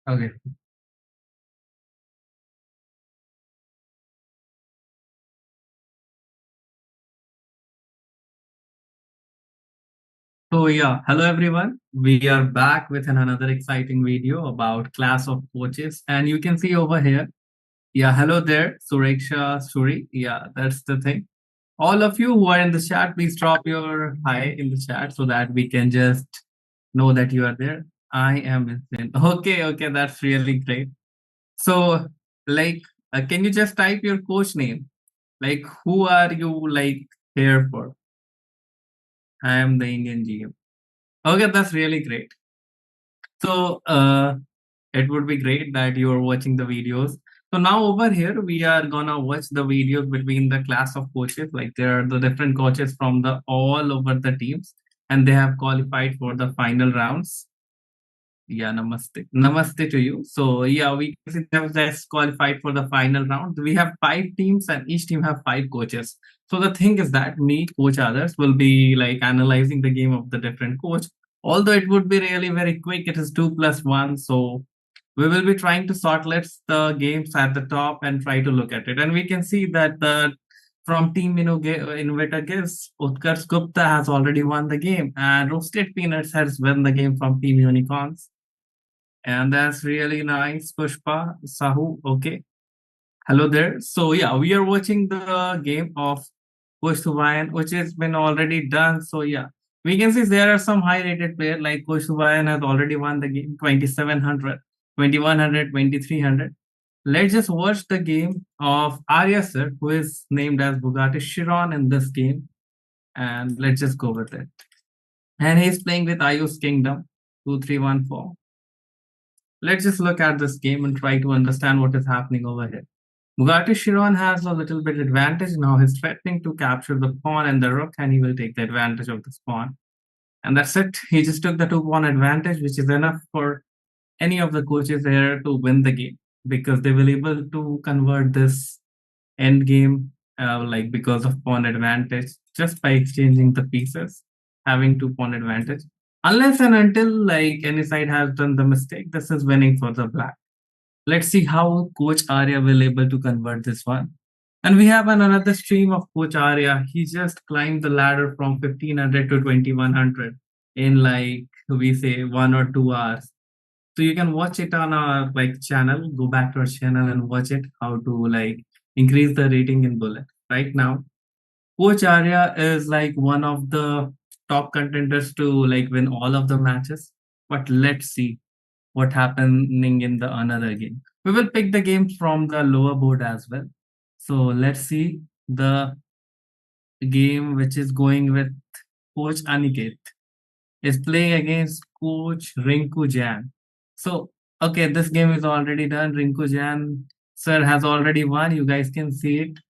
Okay. So yeah, hello everyone. We are back with another exciting video about class of coaches. And you can see over here, yeah, hello there, Sureksha, Suri. Yeah, that's the thing. All of you who are in the chat, please drop your hi in the chat so that we can just know that you are there. I am Vincent. Okay, that's really great. So, like, can you just type your coach name? Like, who are you here for? I am the Indian GM. Okay, that's really great. So it would be great that you are watching the videos. So now over here we are gonna watch the videos between the class of coaches. Like there are the different coaches from the all over the teams, and they have qualified for the final rounds. Yeah, namaste. Namaste to you. So yeah, we have just qualified for the final round. We have five teams and each team have five coaches. So the thing is that me, coach others, will be like analyzing the game of the different coach. Although it would be really very quick, it is 2+1. So we will be trying to sort list the games at the top and try to look at it. And we can see that the from Team Innovator Gives, Utkarsh Gupta has already won the game, and Roasted Peanuts has won the game from Team Unicorns. And that's really nice, Pushpa, Sahu. Okay. Hello there. So yeah, we are watching the game of Push to Wine, which has been already done. So yeah, we can see there are some high rated players like Push to Wine has already won the game 2700, 2100, 2300. Let's just watch the game of Arya sir, who is named as Bugatti Chiron in this game. And let's just go with it. And he's playing with Ayu's Kingdom 2314. Let's just look at this game and try to understand what is happening over here. Mugati Shiron has a little bit advantage now. He's threatening to capture the pawn and the rook, and he will take the advantage of this pawn. And that's it. He just took the two pawn advantage, which is enough for any of the coaches here to win the game because they will able to convert this end game because of pawn advantage just by exchanging the pieces, having two pawn advantage. Unless and until like any side has done the mistake, this is winning for the black. Let's see how Coach Arya will able to convert this one. And we have another stream of Coach Arya. He just climbed the ladder from 1500 to 2100 in like we say 1 or 2 hours. So you can watch it on our like channel. Go back to our channel and watch it. How to like increase the rating in bullet. Right now, Coach Arya is like one of the top contenders to like win all of the matches. But let's see what happening in the another game. We will pick the games from the lower board as well. So let's see the game which is going with Coach Aniket is playing against Coach Rinku Jan. So okay, this game is already done. Rinku Jan sir has already won. You guys can see it.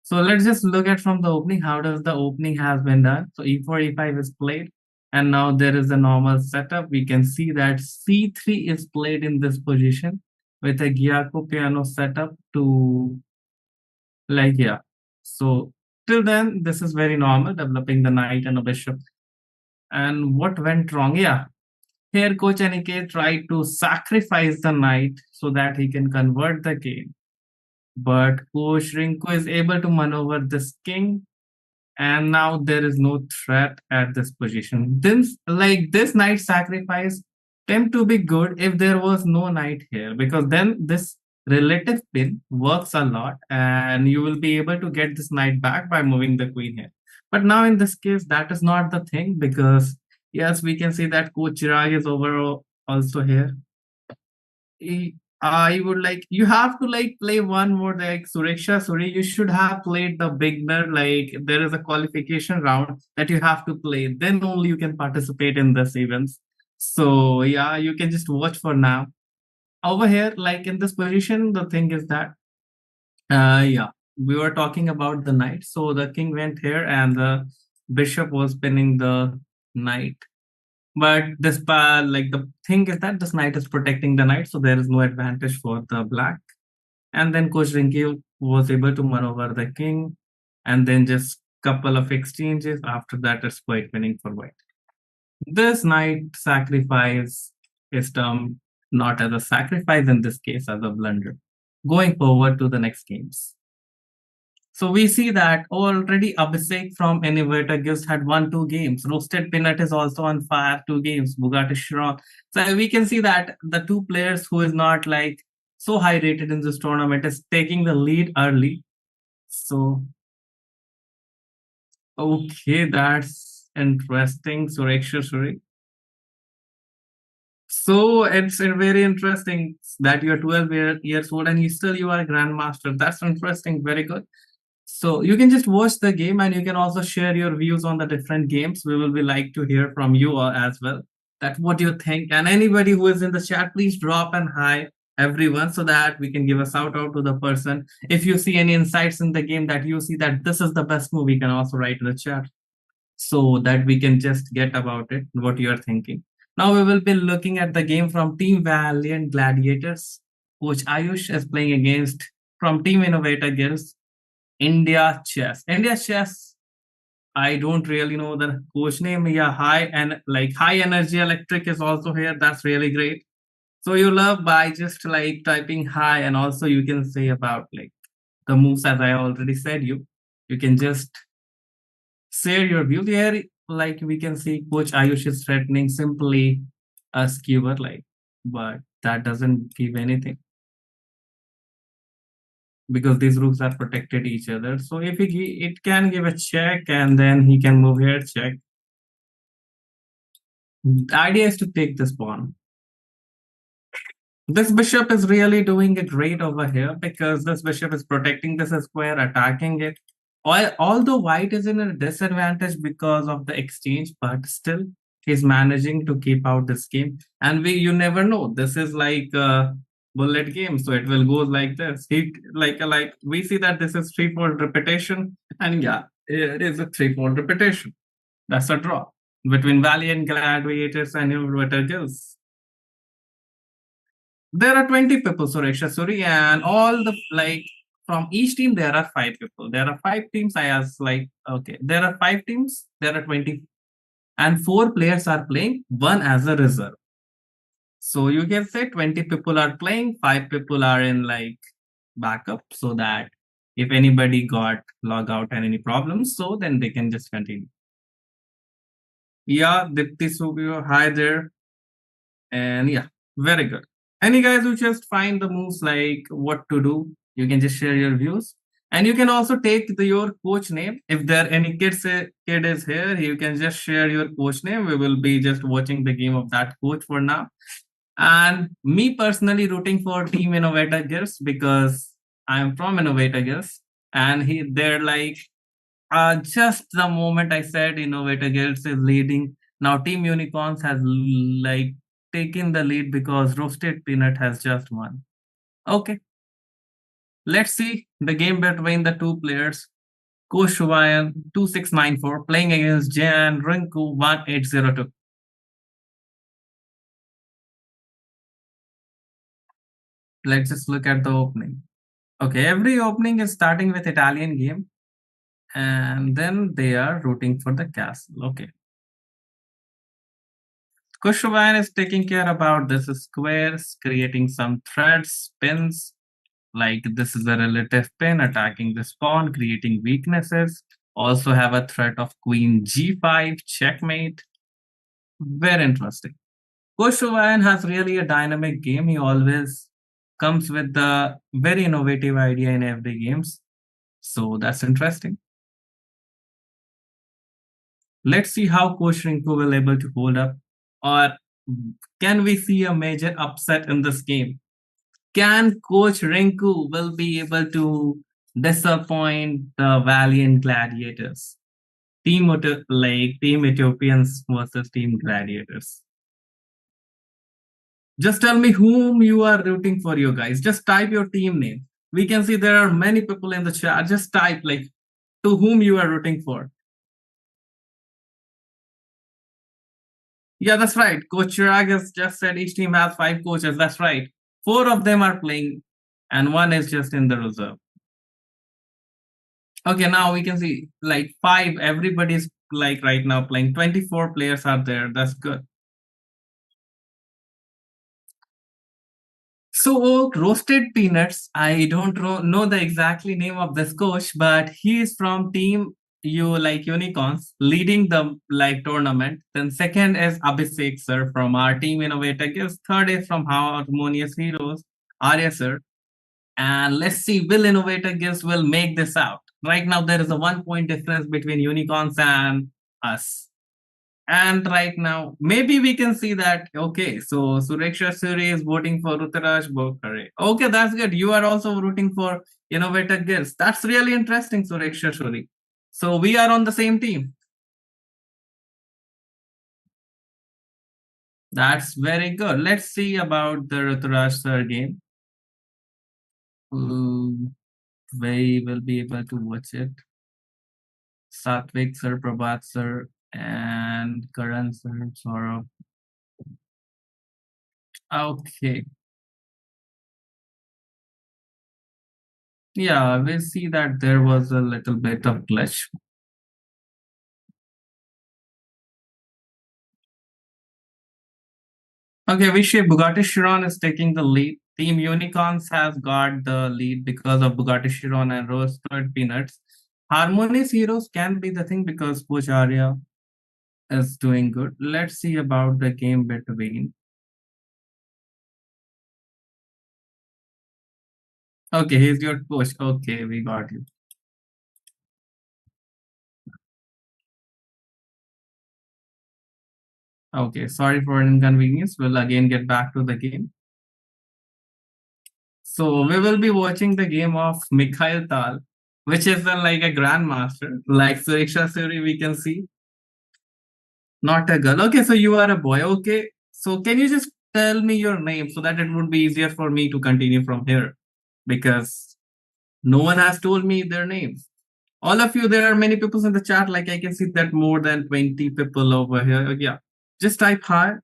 So let's just look at from the opening. How does the opening has been done? So e4, e5 is played. And now there is a normal setup. We can see that c3 is played in this position with a Gyako piano setup to like, yeah. So till then, this is very normal, developing the knight and a bishop. And what went wrong? Yeah. Here, Coach Aniket tried to sacrifice the knight so that he can convert the game. But Coach Rinku is able to maneuver this king and now there is no threat at this position. This knight sacrifice tend to be good if there was no knight here because then this relative pin works a lot and you will be able to get this knight back by moving the queen here. But now in this case, that is not the thing because yes, we can see that Coach Chirag is over also here. I would like you have to like play one more like Sureksha Suri. You should have played the beginner. Like there is a qualification round that you have to play. Then only you can participate in this events. So yeah, you can just watch for now. Over here, like in this position, the thing is that yeah, we were talking about the knight. So the king went here and the bishop was pinning the knight. But like the thing is that this knight is protecting the knight, so there is no advantage for the black. And then Coach Rinki was able to maneuver the king, and then just couple of exchanges. After that, it's quite winning for white. This knight sacrifice is termed not as a sacrifice in this case, as a blunder. Going forward to the next games. So we see that already Abhishek from Innovator Gives had won 2 games. Roasted Peanut is also on fire, 2 games. Bugatti Chiron. So we can see that the two players who is not like so high rated in this tournament is taking the lead early. So okay, that's interesting. Sureksha Suri. So it's very interesting that you're 12 years old and you are a grandmaster. That's interesting. Very good. So you can just watch the game and you can also share your views on the different games. We will be like to hear from you as well. That what you think. And anybody who is in the chat, please drop an hi everyone so that we can give a shout out to the person. If you see any insights in the game that you see that this is the best move, you can also write in the chat so that we can just get about it, what you are thinking. Now we will be looking at the game from Team Valiant Gladiators. Coach Ayush is playing against from Team Innovator Girls, India Chess. India Chess, I don't really know the coach name. Yeah, high and like high energy electric is also here. That's really great. So you love by just like typing high, and also you can say about like the moves as I already said you. You can just share your view there. Like we can see Coach Ayush is threatening simply a skewer, like, but that doesn't give anything because these rooks are protected each other. So if it can give a check and then he can move here, check. The idea is to take this pawn. This bishop is really doing it great over here because this bishop is protecting this square, attacking it. Although white is in a disadvantage because of the exchange, but still he's managing to keep out this game. And you never know. This is like a bullet game, so it will go like this. He like we see that this is threefold repetition, and yeah, it is a threefold repetition. That's a draw between Valiant Gladiators and Innovator Guilds. There are 20 people, Sureksha Suri, and all the like from each team there are 5 people. There are 5 teams. I asked like okay, there are 5 teams, there are 20, and 4 players are playing, one as a reserve. So you can say 20 people are playing, 5 people are in like backup so that if anybody got log out and any problems, so then they can just continue. Yeah, Dipti Subio, hi there. And yeah, very good. Any guys who just find the moves like what to do, you can just share your views. And you can also take your coach name. If there any kid is here, you can just share your coach name. We will be just watching the game of that coach for now. And me personally rooting for Team Innovator Gears because I'm from Innovator Gears. And they're like just the moment I said Innovator Guilds is leading, now Team Unicorns has like taken the lead because Roasted Peanut has just won. Okay, let's see the game between the two players. Koshuvayan 2694 playing against Jan Rinku 1802. Let's just look at the opening. Okay, every opening is starting with Italian game and then they are rooting for the castle. Okay. Kushwayan is taking care about this squares, creating some threads, pins, like this is a relative pin attacking this pawn, creating weaknesses. Also have a threat of queen g5, checkmate. Very interesting. Kushwayan has really a dynamic game. He always comes with the very innovative idea in every games. So that's interesting. Let's see how Coach Rinku will able to hold up, or can we see a major upset in this game? Can Coach Rinku will be able to disappoint the Valiant Gladiators? Team Ethiopians versus Team Gladiators. Just tell me whom you are rooting for, you guys. Just type your team name. We can see there are many people in the chat. Just type like to whom you are rooting for. Yeah, that's right. Coach Chirag has just said each team has 5 coaches. That's right. 4 of them are playing, and one is just in the reserve. Okay, now we can see like 5. Everybody's like right now playing. 24 players are there. That's good. So roasted peanuts. I don't know the exactly name of this coach, but he is from team you like unicorns leading the like tournament. Then second is Abhishek sir from our team innovator gives. Third is from Harmonious Heroes, Arya sir. And let's see, will innovator gives will make this out. Right now there is a 1 point difference between unicorns and us. And right now, maybe we can see that. Okay, so Sureksha Suri is voting for Rutaraj Bokhare. Okay, that's good. You are also rooting for Innovator Girls. That's really interesting, Sureksha Suri. So we are on the same team. That's very good. Let's see about the Rutaraj Sir game. Um, we will be able to watch it. Satvik Sir, Prabhat Sir, and Karan Sir, Saurabh. Okay. Yeah, we see that there was a little bit of glitch. Okay, Vishay, Bugatti Chiron is taking the lead. Team Unicorns has got the lead because of Bugatti Chiron and Roasted Peanuts. Harmonious Heroes can be the thing because Pujaria is doing good. Let's see about the game between. Okay, he's your coach. Okay, we got you. Okay, sorry for inconvenience. We'll again get back to the game. So we will be watching the game of Mikhail Tal, which is like a grandmaster. Like Suriksha Suri, we can see. Not a girl. Okay, so you are a boy. Okay. So can you just tell me your name so that it would be easier for me to continue from here? Because no one has told me their names. All of you, there are many people in the chat. Like I can see that more than 20 people over here. Yeah. Just type hi.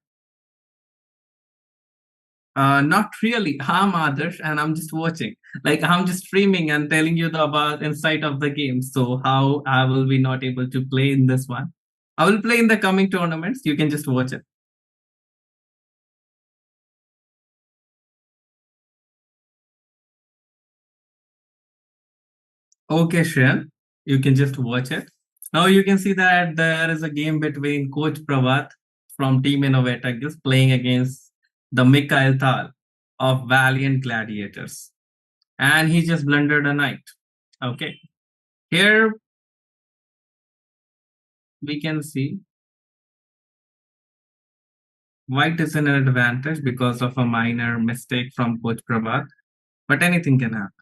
Not really. I'm Adarsh and I'm just watching. Like I'm just streaming and telling you the about insight of the game. So how I will be not able to play in this one. I will play in the coming tournaments. You can just watch it. Okay, Shreyan, you can just watch it. Now you can see that there is a game between Coach Pravat from Team Innovator is playing against the Mikhail Thal of Valiant Gladiators. And he just blundered a knight. Okay. Here we can see white is in an advantage because of a minor mistake from Coach Pravat. But anything can happen.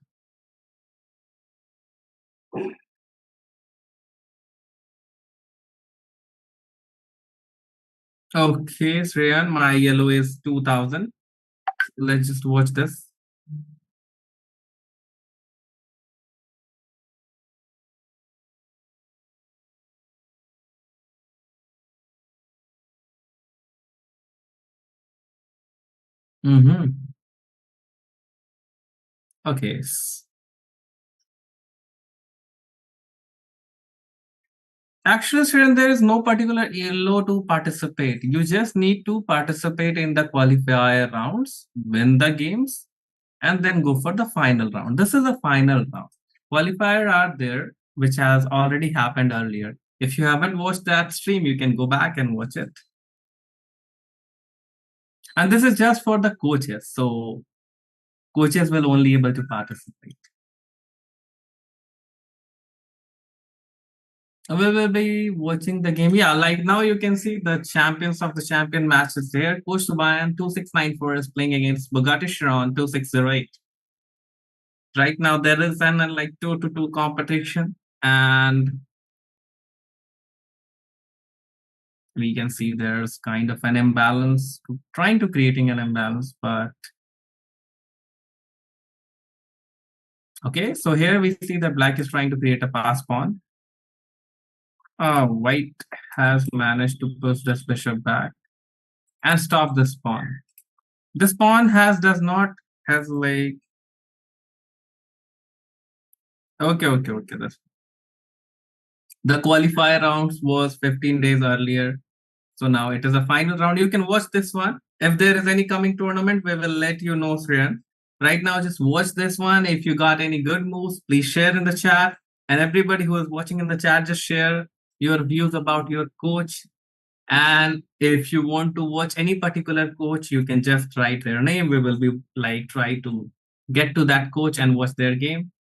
Okay, Shreyan, my yellow is 2000. Let's just watch this. Mm-hmm. Okay. Actually, Shirin, there is no particular yellow to participate. You just need to participate in the qualifier rounds, win the games, and then go for the final round. This is a final round. Qualifier are there, which has already happened earlier. If you haven't watched that stream, you can go back and watch it. And this is just for the coaches. So coaches will only able to participate. We will be watching the game. Yeah, like now you can see the champions of the champion matches there. Coach Subayan 2694 is playing against Bugatti Chiron 2608. Right now there is an like 2-2 competition, and we can see there's kind of an imbalance, trying to creating an imbalance, but okay. So here we see that black is trying to create a pass pawn. White has managed to push this bishop back and stop this pawn. This pawn has does not has like okay. The qualifier rounds was 15 days earlier. So now it is a final round. You can watch this one. If there is any coming tournament, we will let you know, Sriyan. Right now, just watch this one. If you got any good moves, please share in the chat. And everybody who is watching in the chat, just share your views about your coach. And if you want to watch any particular coach, you can just write their name. We will be like try to get to that coach and watch their game.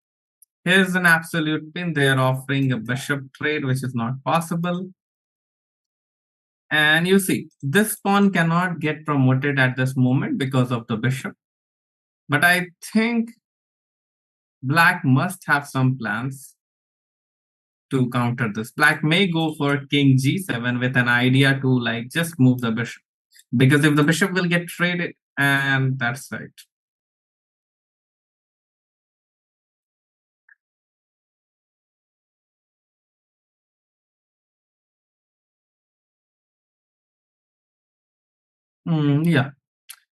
Here's an absolute pin. They are offering a bishop trade, which is not possible. And you see, this pawn cannot get promoted at this moment because of the bishop. But I think black must have some plans to counter this. Black may go for king g7 with an idea to like just move the bishop. Because if the bishop will get traded, and that's right. Yeah.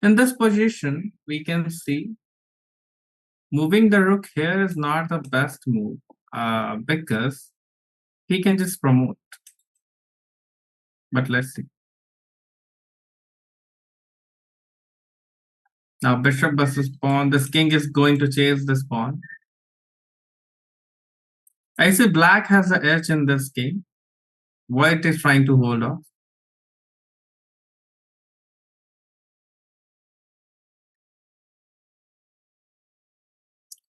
In this position, we can see moving the rook here is not the best move because he can just promote. But let's see. Now bishop versus pawn. This king is going to chase this pawn. I see black has the edge in this game. White is trying to hold off.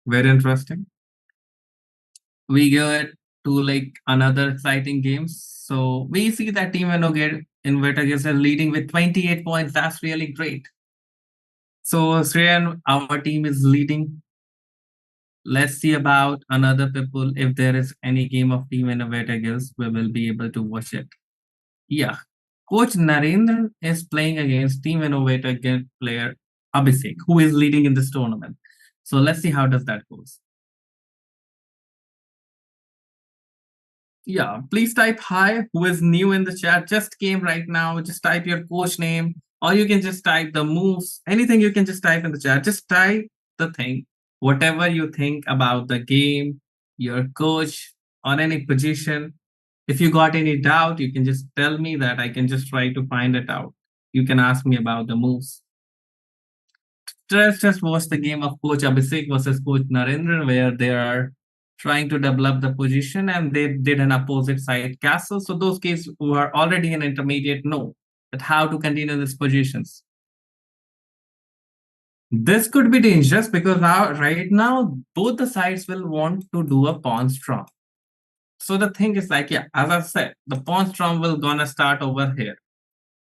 Very interesting. We get to like another exciting games. So we see that team Inverter is leading with 28 points. That's really great. So Sriyan, our team is leading. Let's see about another people. If there is any game of Team Innovator Girls, we will be able to watch it. Yeah. Coach Narendra is playing against Team Innovator Girl player Abhishek, who is leading in this tournament. So let's see how does that goes. Yeah, please type hi who is new in the chat. Just came right now. Just type your coach name, or you can just type the moves. Anything you can just type in the chat. Just type the thing, whatever you think about the game, your coach, or any position. If you got any doubt, you can just tell me that I can just try to find it out. You can ask me about the moves. Just watch the game of Coach Abhishek versus Coach Narendra, where they are trying to develop the position and they did an opposite side castle. So those kids who are already in intermediate know that how to continue these positions. This could be dangerous because now, right now, both the sides will want to do a pawn storm. So the thing is like, yeah, as I said, the pawn storm will gonna start over here.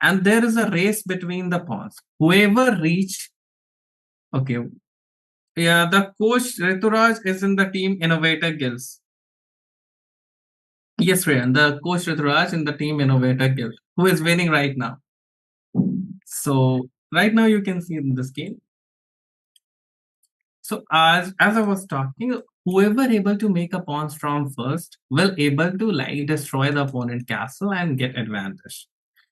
And there is a race between the pawns. Whoever reach, okay, yeah, the coach Rituraj is in the team Innovator Guilds. Yes, Rayan, the coach Rituraj in the team Innovator Guild, who is winning right now. So right now you can see in this game. So as I was talking, whoever able to make a pawn storm first will able to like destroy the opponent castle and get advantage.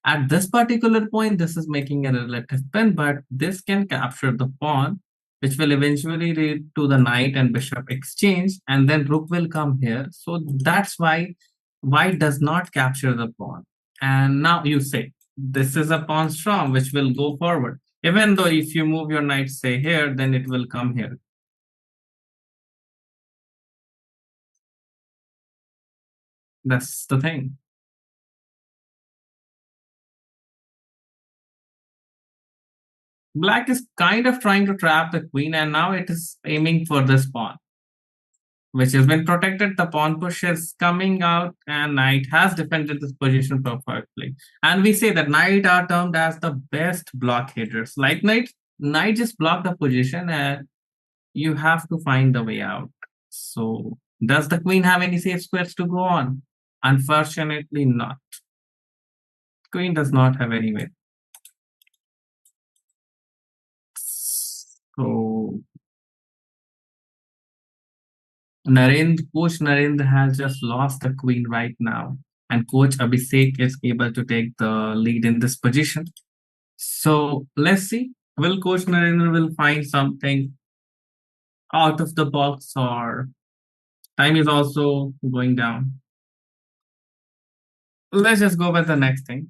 At this particular point, this is making a relative pin, but this can capture the pawn, which will eventually lead to the knight and bishop exchange, and then rook will come here. So that's why white does not capture the pawn. And now you say this is a pawn storm which will go forward. Even though if you move your knight, say here, then it will come here. That's the thing. Black is kind of trying to trap the queen, and now it is aiming for this pawn, which has been protected. The pawn push is coming out, and knight has defended this position perfectly. And we say that knight are termed as the best blockaders. Like knight just block the position, and you have to find the way out. So, does the queen have any safe squares to go on? Unfortunately, not. Queen does not have any way. So, Coach Narendra has just lost the queen right now, and Coach Abhishek is able to take the lead in this position. So let's see. Will Coach Narendra will find something out of the box, or time is also going down? Let's just go with the next thing.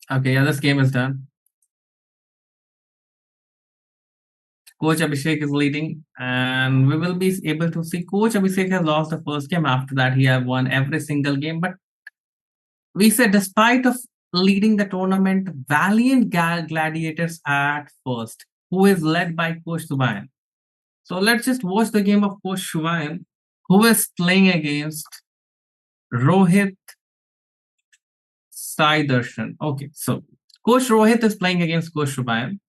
Okay, yeah, this game is done. Coach Abhishek is leading, and we will be able to see Coach Abhishek has lost the first game. After that, he have won every single game. But we said, despite of leading the tournament, valiant gladiators at first, who is led by Coach Subayan. So let's just watch the game of Coach Subayan, who is playing against Rohit Sai Darshan. Okay, so Coach Rohit is playing against Coach Subayan.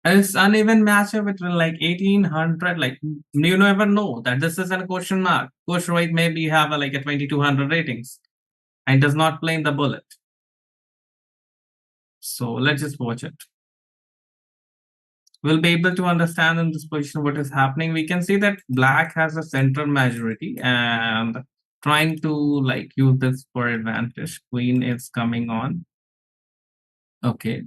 It's uneven matchup between like 1800. Like you never know that this is a question mark. Coach Rohit maybe have like a 2200 ratings and does not play in the bullet. So let's just watch it. We'll be able to understand in this position what is happening. We can see that black has a center majority and trying to like use this for advantage. Queen is coming on. Okay.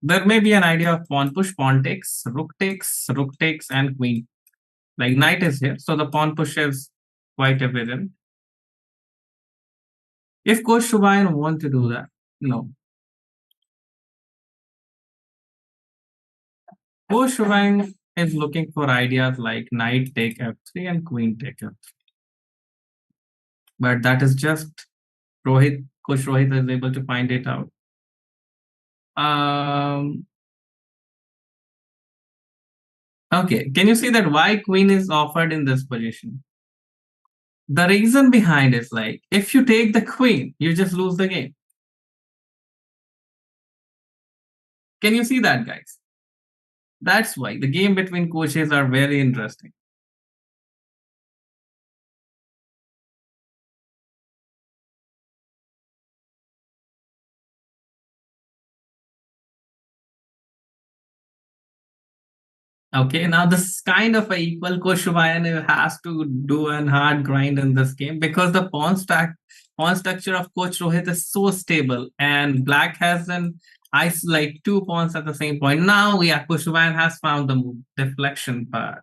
There may be an idea of pawn push, pawn takes, rook takes, and queen. Like knight is here, so the pawn push is quite evident. If Coach Shubayan want to do that, no. Coach Shubayan is looking for ideas like knight take f3 and queen take f3. But that is just Rohit. Coach Rohit is able to find it out. Okay, can you see that why queen is offered in this position? The reason behind is like, if you take the queen, you just lose the game. Can you see that, guys? That's why the game between coaches are very interesting. Okay, now this kind of a equal Coach Shubayan has to do an hard grind in this game because the pawn structure of Coach Rohit is so stable and black has an ice like two pawns at the same point. Now, yeah, Coach Shubayan has found the move, deflection, but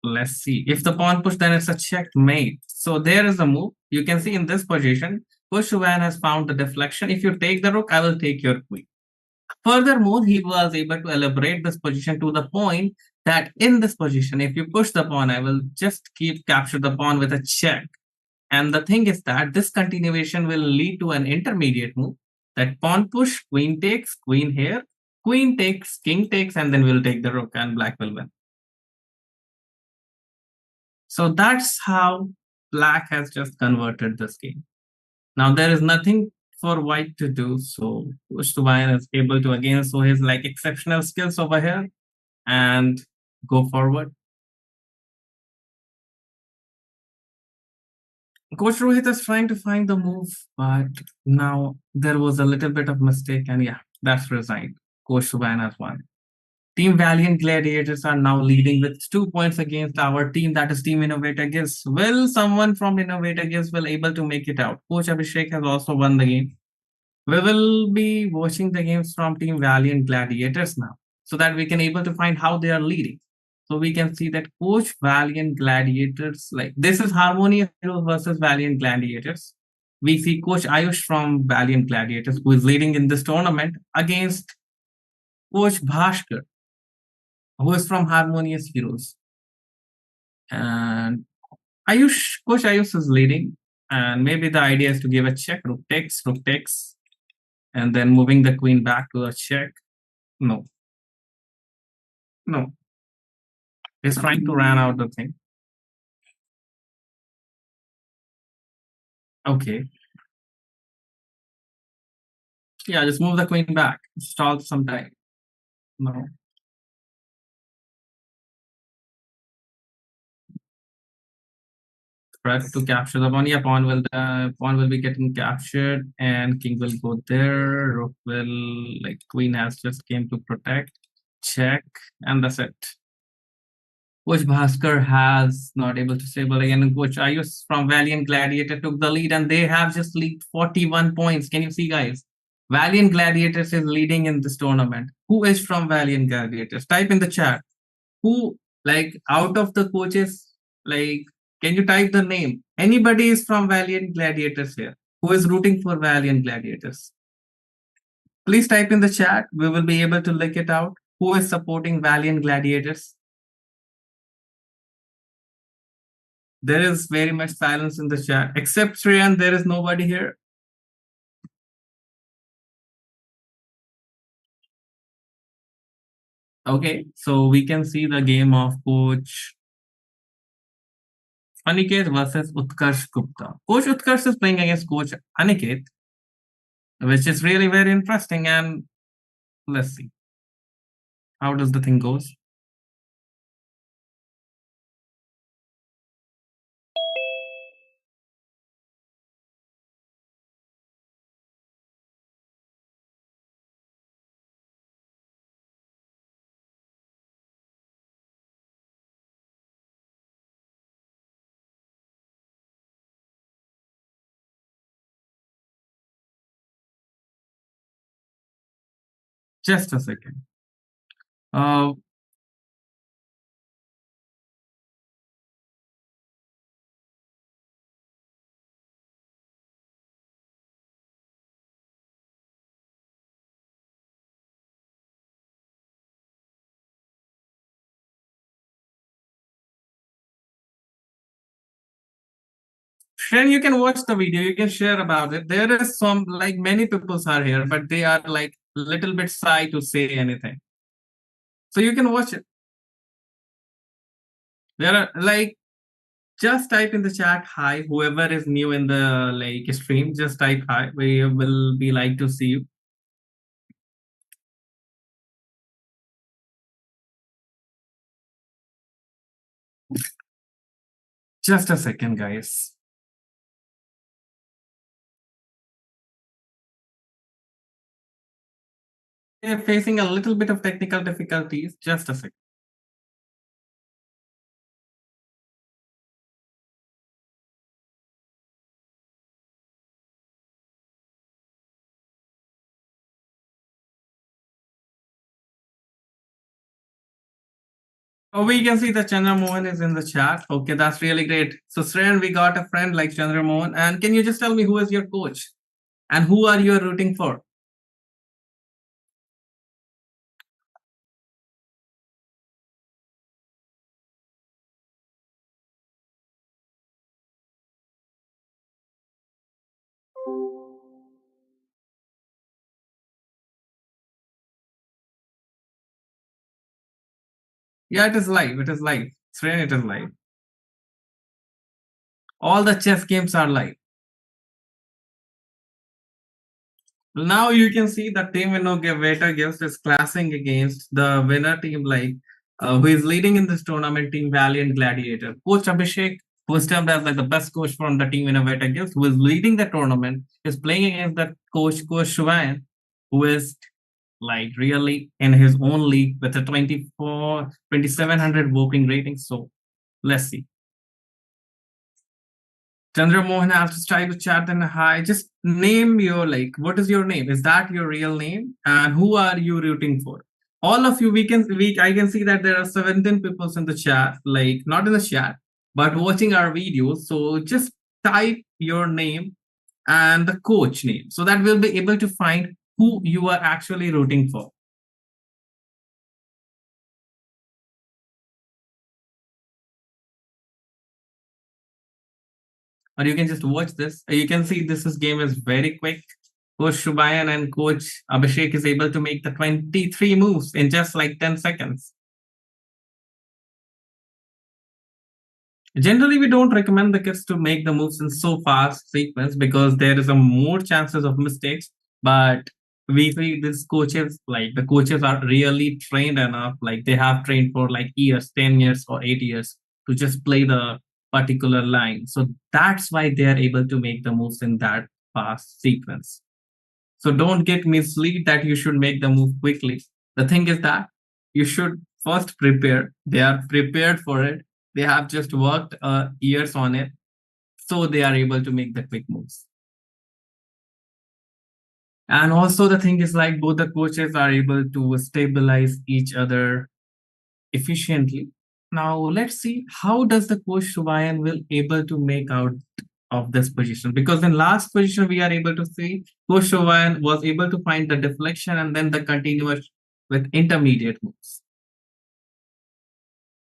let's see. If the pawn push, then it's a checkmate. So there is a move. You can see in this position, Coach Shubayan has found the deflection. If you take the rook, I will take your queen. Furthermore, he was able to elaborate this position to the point that in this position, if you push the pawn, I will just keep capture the pawn with a check. And the thing is that this continuation will lead to an intermediate move that pawn push, queen takes, queen here, queen takes, king takes, and then we'll take the rook and black will win. So that's how black has just converted this game. Now there is nothing for white to do. So Ushtubayan is able to again show his like exceptional skills over here and go forward. Coach Rohit is trying to find the move, but now there was a little bit of mistake, and yeah, that's resigned. Coach Subayan has won. Team Valiant Gladiators are now leading with 2 points against our team, that is Team Innovator Gives. Will someone from Innovator Gives will able to make it out? Coach Abhishek has also won the game. We will be watching the games from Team Valiant Gladiators now, so that we can able to find how they are leading. So we can see that Coach Valiant Gladiators, like this is Harmonious Heroes versus Valiant Gladiators. We see Coach Ayush from Valiant Gladiators, who is leading in this tournament against Coach Bhaskar, who is from Harmonious Heroes. And Coach Ayush is leading. And maybe the idea is to give a check, rook takes, and then moving the queen back to a check. No. No. He's trying to run out the thing. Okay. Yeah, just move the queen back. Stall some time. No. Press to capture the pawn. Yeah, pawn will be getting captured, and king will go there. Rook will like queen has just came to protect. Check, and that's it. Coach Bhaskar has not able to stable again. And Coach Ayush from Valiant Gladiator took the lead, and they have just leaked 41 points. Can you see, guys? Valiant Gladiators is leading in this tournament. Who is from Valiant Gladiators? Type in the chat. Who, like, out of the coaches, like, can you type the name? Anybody is from Valiant Gladiators here? Who is rooting for Valiant Gladiators? Please type in the chat. We will be able to look it out. Who is supporting Valiant Gladiators? There is very much silence in the chat. Except Shreyan, there is nobody here. Okay, so we can see the game of Coach Aniket versus Utkarsh Gupta. Coach Utkarsh is playing against Coach Aniket, which is really very interesting. And let's see how does the thing goes. Just a second. Uh, Shreyan, you can watch the video. You can share about it. There is some like many people are here, but they are like little bit shy to say anything. So you can watch it. There are like just type in the chat hi. Whoever is new in the like stream, just type hi. We will be like to see you. Just a second, guys. They're facing a little bit of technical difficulties. Just a second. Oh, we can see that Chandra Mohan is in the chat. Okay, that's really great. So, Sren, we got a friend like Chandra Mohan. And can you just tell me who is your coach and who are you rooting for? Yeah, it is live. It is live. Sren, it is live. All the chess games are live. Now you can see the team Innovator gives is clashing against the winner team, like who is leading in this tournament, Team Valiant Gladiator. Coach Abhishek, who is termed as like the best coach from the Team Innovator Gifts, who is leading the tournament, is playing against the Coach Shuayan, who is like really in his own league with a 2,700 voting rating. So let's see. Chandra Mohan has to try to chat and hi. Just name your like, what is your name? Is that your real name? And who are you rooting for? All of you, I can see that there are 17 people in the chat, like not in the chat, but watching our videos. So just type your name and the coach name so that we'll be able to find who you are actually rooting for. Or you can just watch this. You can see game is very quick. Coach Shubayan and Coach Abhishek is able to make the 23 moves in just like 10 seconds. Generally, we don't recommend the kids to make the moves in so fast sequence because there is a more chances of mistakes. But we see these coaches, like the coaches are really trained enough, like they have trained for like years, 10 years or 8 years to just play the particular line. So that's why they are able to make the moves in that fast sequence. So don't get misled that you should make the move quickly. The thing is that you should first prepare. They are prepared for it. They have just worked years on it. So they are able to make the quick moves. And also the thing is like both the coaches are able to stabilize each other efficiently. Now let's see how does the coach Shubayan will able to make out of this position, because in last position we are able to see Koshovan was able to find the deflection and then the continuous with intermediate moves.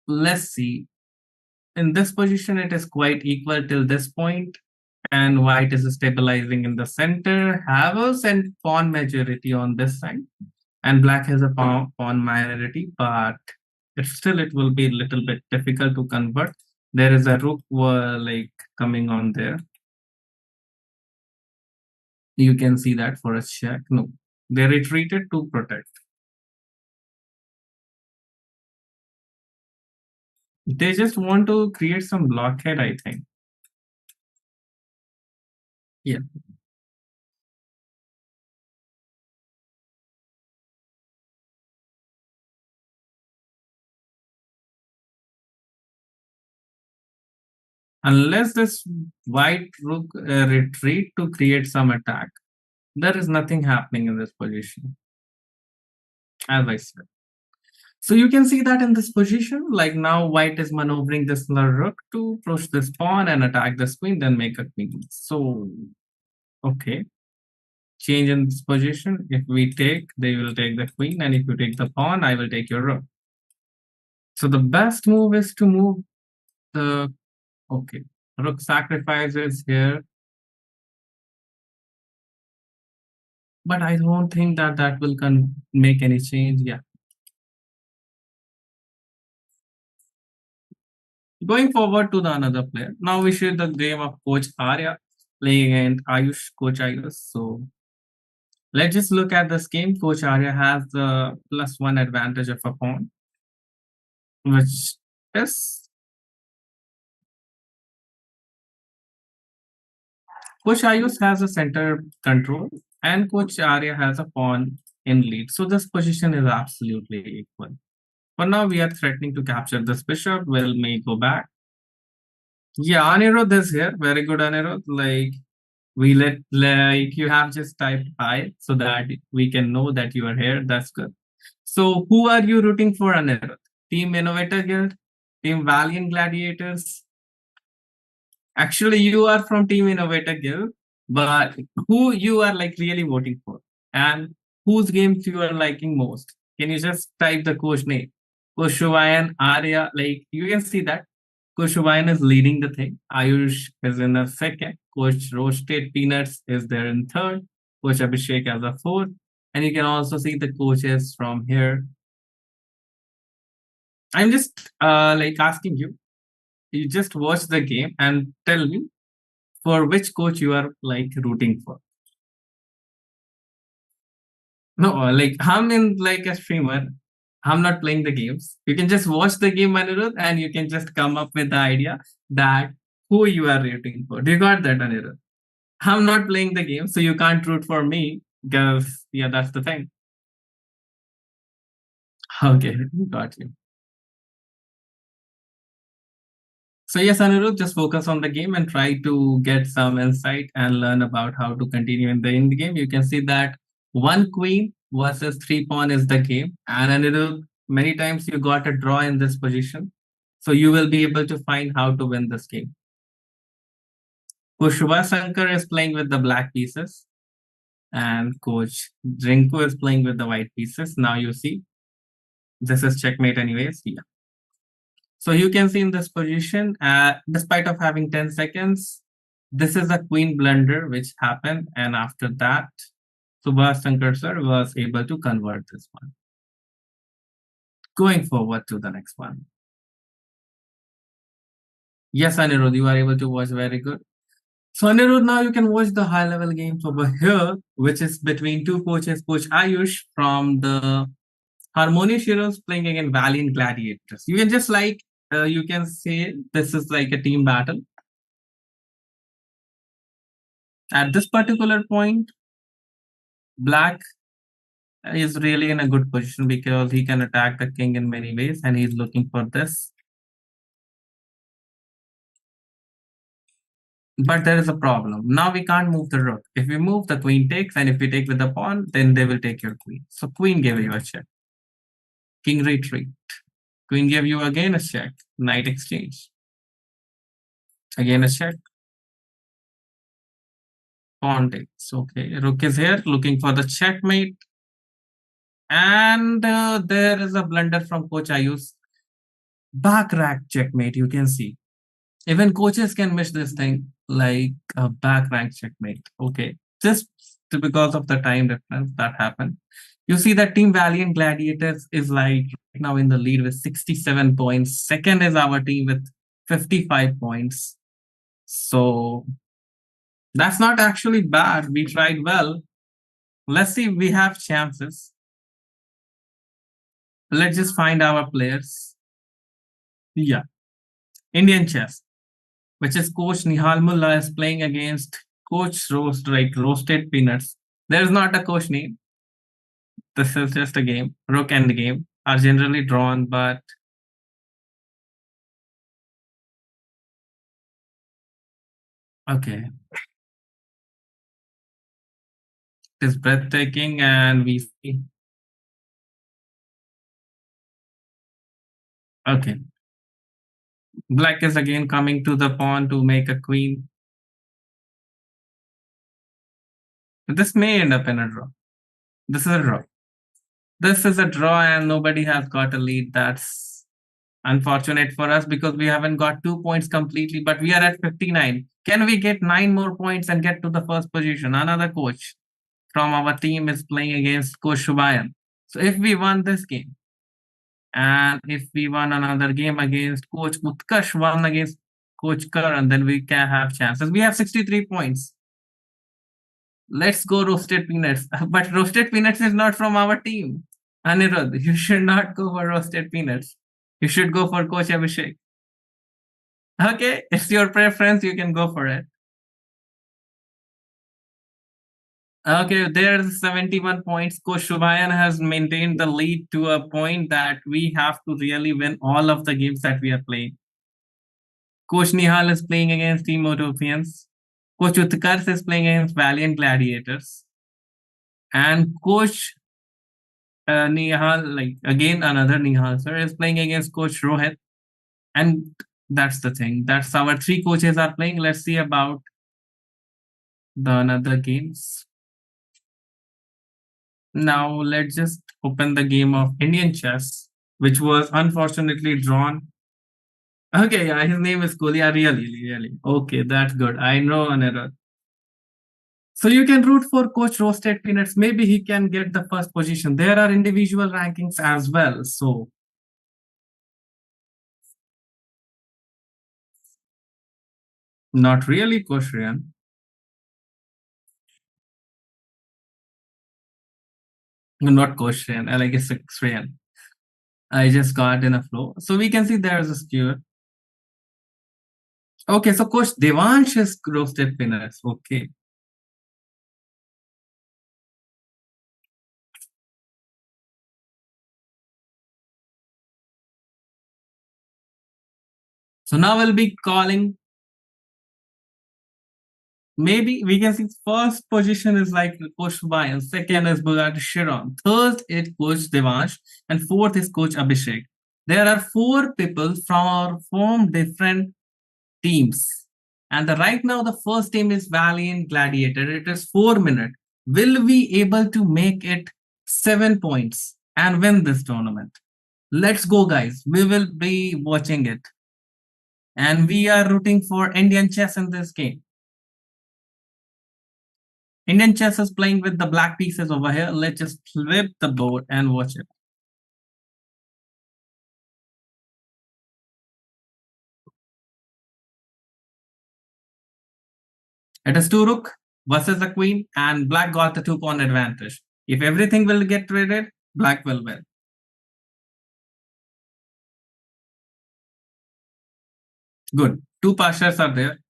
Let's see. In this position, it is quite equal till this point, and white is stabilizing in the center. Have a pawn majority on this side, and black has a pawn minority, but it will be a little bit difficult to convert. There is a rook like coming on there. You can see that for a check. No, they retreated to protect. They just want to create some blockhead, I think. Yeah. Unless this white rook retreat to create some attack, there is nothing happening in this position, as I said. So you can see that in this position, like now white is maneuvering this rook to push this pawn and attack this queen, then make a queen. So, okay, change in this position. If we take, they will take the queen, and if you take the pawn, I will take your rook. So the best move is to move the, okay, rook sacrifices here. But I don't think that that will make any change. Yeah. Going forward to the another player. Now we see the game of Coach Arya playing against Coach Ayush. So let's just look at this game. Coach Arya has the +1 advantage of a pawn, which is Coach Ayush has a center control and Coach Arya has a pawn in lead. So this position is absolutely equal. But now we are threatening to capture this bishop. Well, may go back. Yeah, Anirudh is here. Very good, Anirudh. Like we like you have just typed hi so that we can know that you are here. That's good. So who are you rooting for, Anirudh? Team Innovator Guild, Team Valiant Gladiators? Actually, you are from Team Innovator Guild, but who you are like really voting for, and whose games you are liking most? Can you just type the coach name? Coach Shuvayan, Arya, like you can see that Coach Shuvayan is leading the thing. Ayush is in the second. Coach Roasted Peanuts is there in third. Coach Abhishek as a fourth. And you can also see the coaches from here. I'm just like asking you, you just watch the game and tell me for which coach you are like rooting for. No, like I'm in like a streamer. I'm not playing the games. You can just watch the game, Anirudh, and you can just come up with the idea that who you are rooting for. Do you got that, Anirudh? I'm not playing the game, so you can't root for me because yeah, that's the thing. Okay, got you. So yes, Anirudh, just focus on the game and try to get some insight and learn about how to continue in the end game. You can see that one queen versus three pawn is the game. And Anirudh, many times you got a draw in this position. So you will be able to find how to win this game. Coach Shankar is playing with the black pieces and Coach Drinko is playing with the white pieces. Now you see, this is checkmate anyways. Yeah. So you can see in this position, despite of having 10 seconds, this is a queen blunder which happened. And after that, Subhash Shankar sir was able to convert this one. Going forward to the next one. Yes, Anirudh, you are able to watch very good. So Anirudh, now you can watch the high level games over here, which is between two coaches, Coach Ayush from the Harmonious Heroes playing against Valiant Gladiators. You can just like, you can say this is like a team battle. At this particular point, Black is really in a good position because he can attack the king in many ways and he's looking for this. But there is a problem. Now we can't move the rook. If we move, the queen takes, and if we take with the pawn, then they will take your queen. So queen gave you a check. King retreat. Queen gave you again a check. Knight exchange. Again a check. Pawn takes. Okay, rook is here, looking for the checkmate. And there is a blunder from Coach Ayus. Back rack checkmate, you can see. Even coaches can miss this thing like a back rank checkmate. Okay. Just because of the time difference that happened. You see that Team Valiant Gladiators is like right now in the lead with 67 points. Second is our team with 55 points. So that's not actually bad. We tried well. Let's see if we have chances. Let's just find our players. Yeah. Indian chess, which is Coach Nihal Mullah is playing against Coach Roasted Peanuts. There's not a coach name. This is just a game. Rook and the game are generally drawn, but okay, it is breathtaking, and we see. Okay, black is again coming to the pawn to make a queen. This may end up in a draw. This is a draw. This is a draw, and nobody has got a lead. That's unfortunate for us because we haven't got 2 points completely, but we are at 59. Can we get 9 more points and get to the first position? Another coach from our team is playing against Coach Shubayan. So if we won this game, and if we won another game against Coach Utkash, won against Coach Karan, then we can have chances. We have 63 points. Let's go Roasted Peanuts. But Roasted Peanuts is not from our team. Anirudh, you should not go for Roasted Peanuts. You should go for Coach Abhishek. Okay, it's your preference. You can go for it. Okay, there's 71 points. Coach Shubhayan has maintained the lead to a point that we have to really win all of the games that we are playing. Coach Nihal is playing against Team Utopians. Coach Utkars is playing against Valiant Gladiators. And Coach Nihal, like again, another Nihal sir, is playing against Coach Rohit. And that's the thing. That's our three coaches are playing. Let's see about the another games. Now let's just open the game of Indian chess, which was unfortunately drawn. Okay, yeah, his name is Kolia. Really, really. Okay, that's good. I know an error. So you can root for Coach Roasted Peanuts. Maybe he can get the first position. There are individual rankings as well. So not really Coach Rian. Not Coach Rian. I guess it's Rian. I just got in a flow. So we can see there's a skewer. Okay, so Coach Devansh is Roasted Peanuts. Okay. So now we'll be calling. Maybe we can see first position is like Coach Bayan, second is Bugatti Chiron, third is Coach Devansh, and fourth is Coach Abhishek. There are four people from different teams. And right now the first team is Valiant Gladiator. It is 4 minutes. Will we able to make it 7 points and win this tournament? Let's go, guys. We will be watching it. And we are rooting for Indian chess in this game. Indian chess is playing with the black pieces over here. Let's just flip the board and watch it. It is two rook versus the queen, and black got the 2 pawn advantage. If everything will get traded, black will win. Good. Two pashas are there.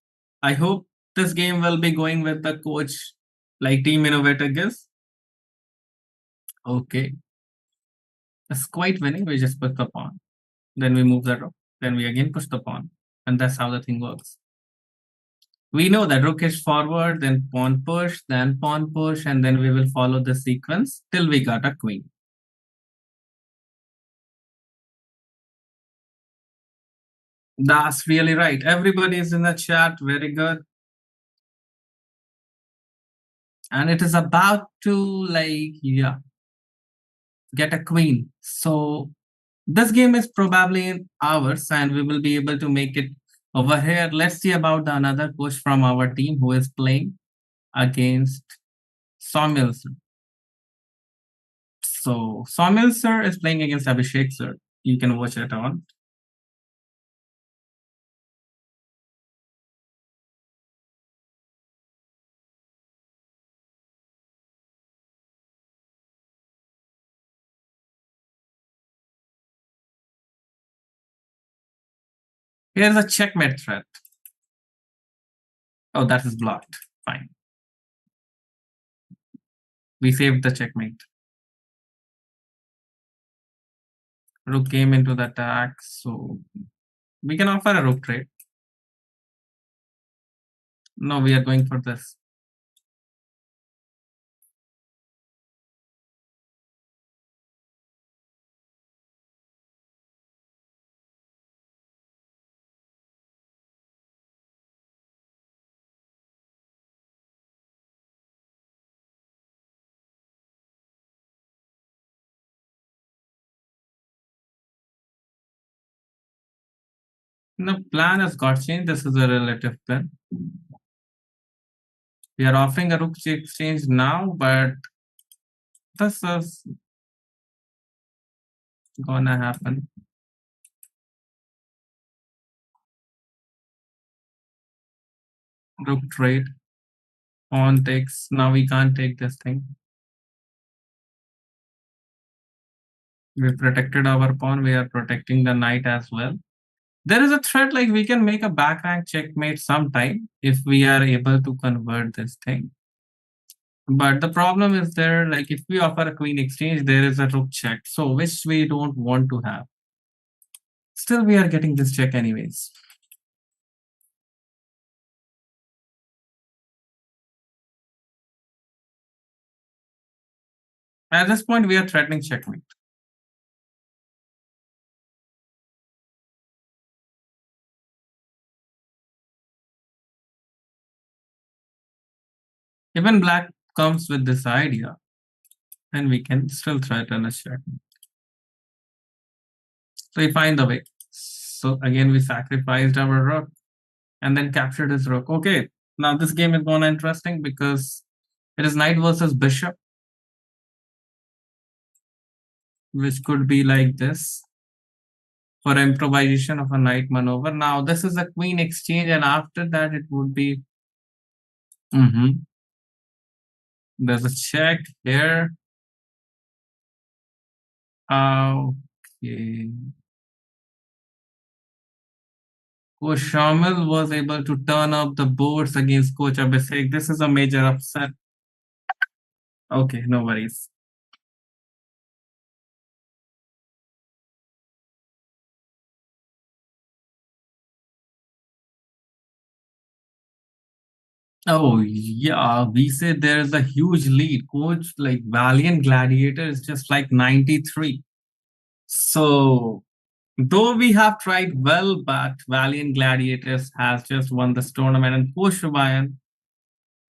I hope this game will be going with the coach like Team Innovator gives. Okay. It's quite winning. We just put the pawn. Then we move the rook. Then we again push the pawn. And that's how the thing works. We know that rook is forward, then pawn push, and then we will follow the sequence till we got a queen. That's really right. Everybody is in the chat. Very good. and it is about to get a queen. So this game is probably in hours, and we will be able to make it over here. Let's see about the another coach from our team who is playing against Sawmill sir. So Sawmill sir is playing against Abhishek sir. You can watch it on. Here's a checkmate threat. Oh, that is blocked. Fine. We saved the checkmate. Rook came into the attack, so we can offer a rook trade. No, we are going for this. The plan has got changed. This is a relative plan. We are offering a rook exchange now, but this is gonna happen. Rook trade. Pawn takes. Now we can't take this thing. We protected our pawn. We are protecting the knight as well. There is a threat like we can make a back rank checkmate sometime if we are able to convert this thing. But the problem is there, like if we offer a queen exchange, there is a rook check, so which we don't want to have. Still, we are getting this check anyways. At this point, we are threatening checkmate. Even black comes with this idea, and we can still threaten a check. So we find the way. So again, we sacrificed our rook and then captured his rook. Okay, now this game is going interesting because it is knight versus bishop, which could be like this for improvisation of a knight maneuver. Now this is a queen exchange, and after that it would be there's a check here. Okay. Coach Shamil was able to turn up the boards against Coach Abhishek. This is a major upset. Okay, no worries. Oh yeah, we say there's a huge lead. Coach like Valiant Gladiator is just like 93. So though we have tried well, but Valiant Gladiators has just won this tournament, and Coach Shubayan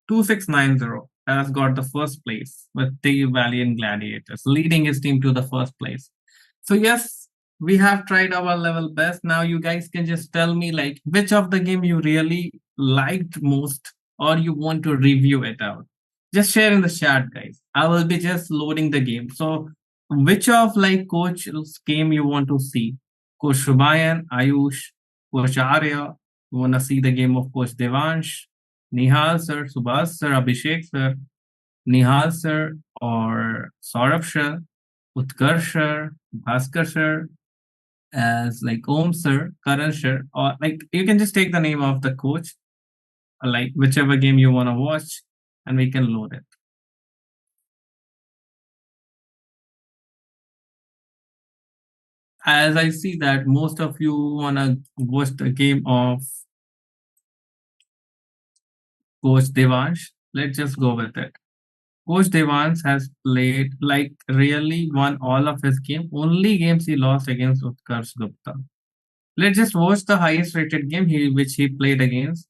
2690 has got the first place with the Valiant Gladiators, leading his team to the first place. So yes, we have tried our level best. Now you guys can just tell me like which of the game you really liked most or you want to review it out. Just share in the chat, guys. I will be just loading the game. So which of like coach's game you want to see? Coach Shubayan, Ayush, Coach Arya, you want to see the game of Coach Devansh, Nihal sir, Subhas sir, Abhishek sir, Nihal sir, or Saurabh sir, Utkarsh sir, Bhaskar sir, as like Om sir, Karan sir, or like you can just take the name of the coach, like whichever game you want to watch, and we can load it. As I see that most of you want to watch the game of Coach Devansh, let's just go with it. Coach Devans has played like really won all of his game. Only games he lost against Utkarsh Gupta. Let's just watch the highest rated game which he played against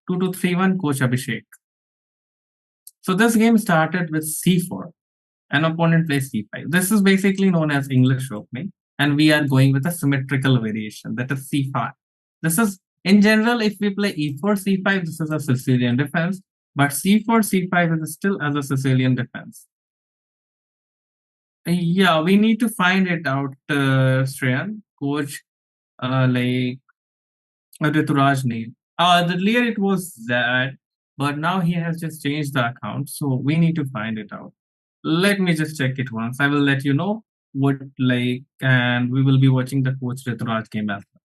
2231 Coach Abhishek. So this game started with c4. An opponent plays c5. This is basically known as English opening, and we are going with a symmetrical variation, that is c5. This is, in general, if we play e4 c5, this is a Sicilian defense, but c4 c5 is still as a Sicilian defense. Yeah, we need to find it out, Shreyan. Coach, like Rituraj name. Earlier it was that, but now he has just changed the account, so we need to find it out. Let me just check it once. I will let you know what like, and we will be watching the Coach Rituraj game as well.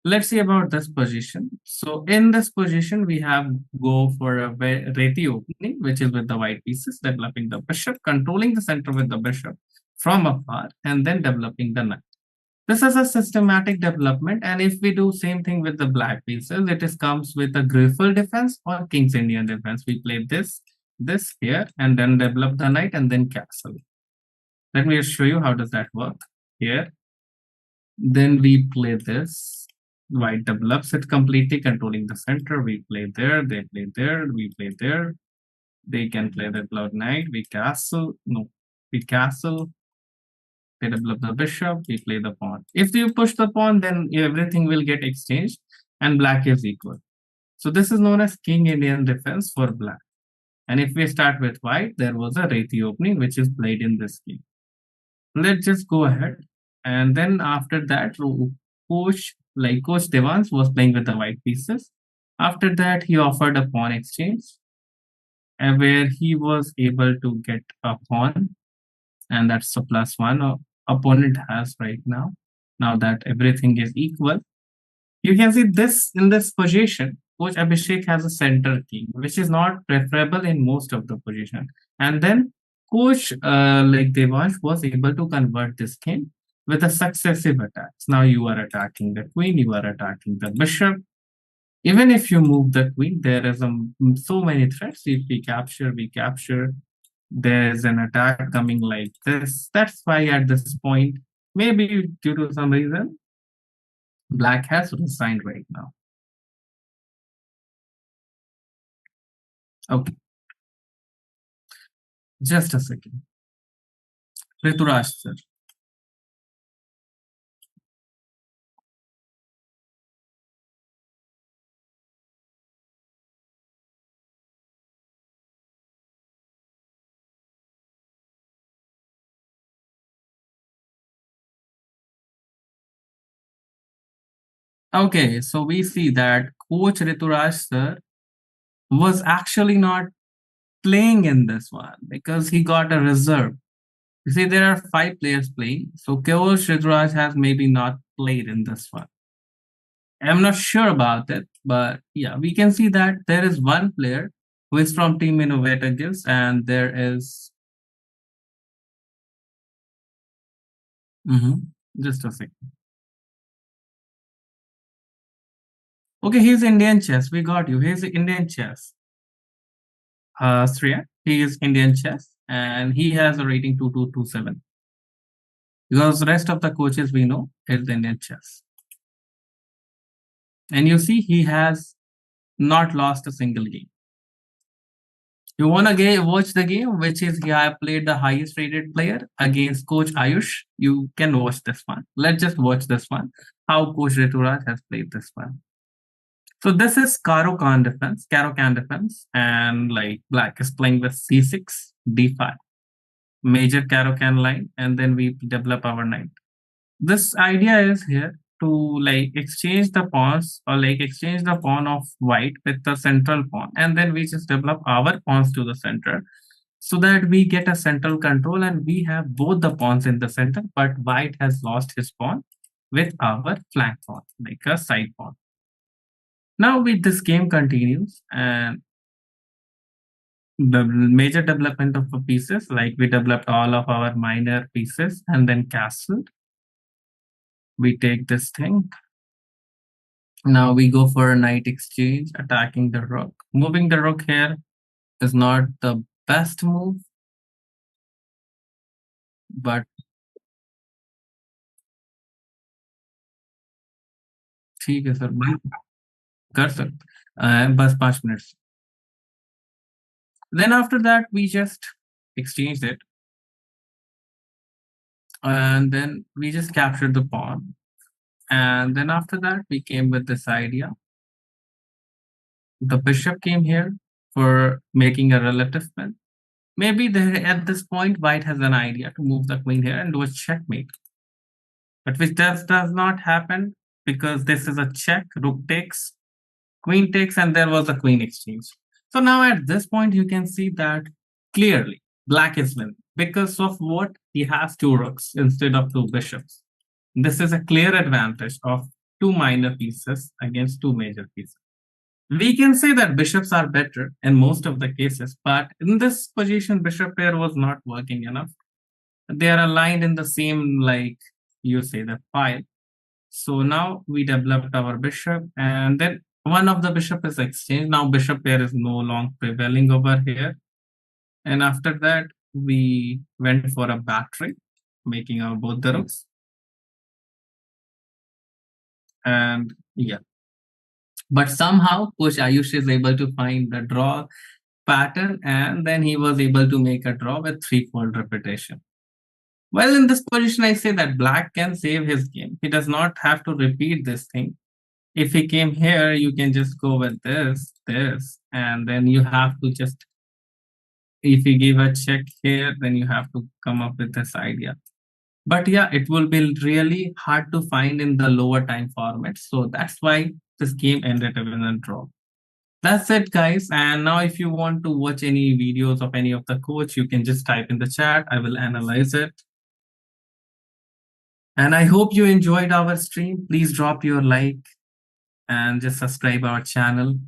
Let's see about this position. So in this position, we have go for a Reti opening, which is with the white pieces, developing the bishop, controlling the center with the bishop from afar, and then developing the knight. This is a systematic development, and if we do same thing with the black pieces, it is comes with a Griffel defense or King's Indian defense. We play this here, and then develop the knight and then castle. Let me just show you how does that work here. Then we play this. White develops it completely, controlling the center. We play there, they play there, we play there. They can play the blood knight. We castle. No, we castle. They develop the bishop. We play the pawn. If you push the pawn, then everything will get exchanged, and black is equal. So this is known as King Indian defense for black. And if we start with white, there was a Reti opening which is played in this game. Let's just go ahead. And then after that, Coach Devans was playing with the white pieces. After that, he offered a pawn exchange, and where he was able to get a pawn, and that's a +1 opponent has right now. Now that everything is equal, you can see this in this position. Coach Abhishek has a center king, which is not preferable in most of the position. And then Coach Devansh was able to convert this king with a successive attacks. Now you are attacking the queen, you are attacking the bishop. Even if you move the queen, there is so many threats. If we capture, we capture. There's an attack coming like this. That's why at this point, maybe due to some reason, black has resigned right now. Okay, just a second. Rituraj, sir. Okay, so we see that Coach Rituraj, sir, was actually not playing in this one because he got a reserve. You see, there are 5 players playing, so Coach Rituraj has maybe not played in this one. I'm not sure about it, but yeah, we can see that there is one player who is from Team Innovator Guilds, and there is. Mhm. Just a second. Okay, he's Indian chess. We got you. He's Indian chess. Sriya, he is Indian chess, and he has a rating 2227. Because the rest of the coaches we know is Indian chess. And you see, he has not lost a single game. You want to watch the game, which is he have played the highest rated player against Coach Ayush. You can watch this one. Let's just watch this one. How Coach Rituraj has played this one. So this is Karo Khan defense, and like black is playing with c6, d5, major Karo Khan line, and then we develop our knight. This idea is here to like exchange the pawns or like exchange the pawn of white with the central pawn, and then we just develop our pawns to the center so that we get a central control and we have both the pawns in the center, but white has lost his pawn with our flank pawn, like a side pawn. Now with this game continues, and the major development of the pieces, like we developed all of our minor pieces and then castle. We take this thing. Now we go for a knight exchange, attacking the rook. Moving the rook here is not the best move, but ठीक है sir, कर सकते बस 5 minute Then after that, we just exchanged it, and then we just captured the pawn. And then after that, we came with this idea. The bishop came here for making a relative spin. Maybe there, at this point, white has an idea to move the queen here and do a checkmate. But which does not happen because this is a check, rook takes, queen takes, and there was a queen exchange. So now at this point, you can see that clearly black is winning because of what? He has two rooks instead of two bishops. This is a clear advantage of two minor pieces against two major pieces. We can say that bishops are better in most of the cases, but in this position, bishop pair was not working enough. They are aligned in the same, like you say, the file. So now we developed our bishop, and then one of the bishop is exchanged. Now bishop pair is no longer prevailing over here. And after that, we went for a battery, making our both the rooks. And yeah. But somehow Coach Ayush is able to find the draw pattern, and then he was able to make a draw with threefold repetition. Well, in this position, I say that black can save his game. He does not have to repeat this thing. If he came here, you can just go with this, and then you have to just, if you give a check here, then you have to come up with this idea. But yeah, it will be really hard to find in the lower time format. So that's why this game ended up in a draw. That's it, guys. And now, if you want to watch any videos of any of the coach, you can just type in the chat. I will analyze it. And I hope you enjoyed our stream. Please drop your like and just subscribe our channel.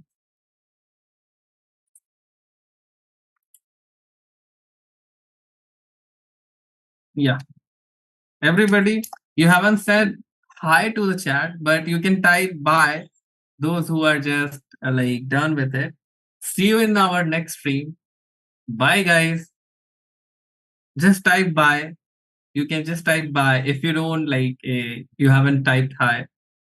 Yeah, everybody, you haven't said hi to the chat, but you can type bye. Those who are just like done with it. See you in our next stream. Bye, guys. Just type bye. You can just type bye. If you don't like, you haven't typed hi,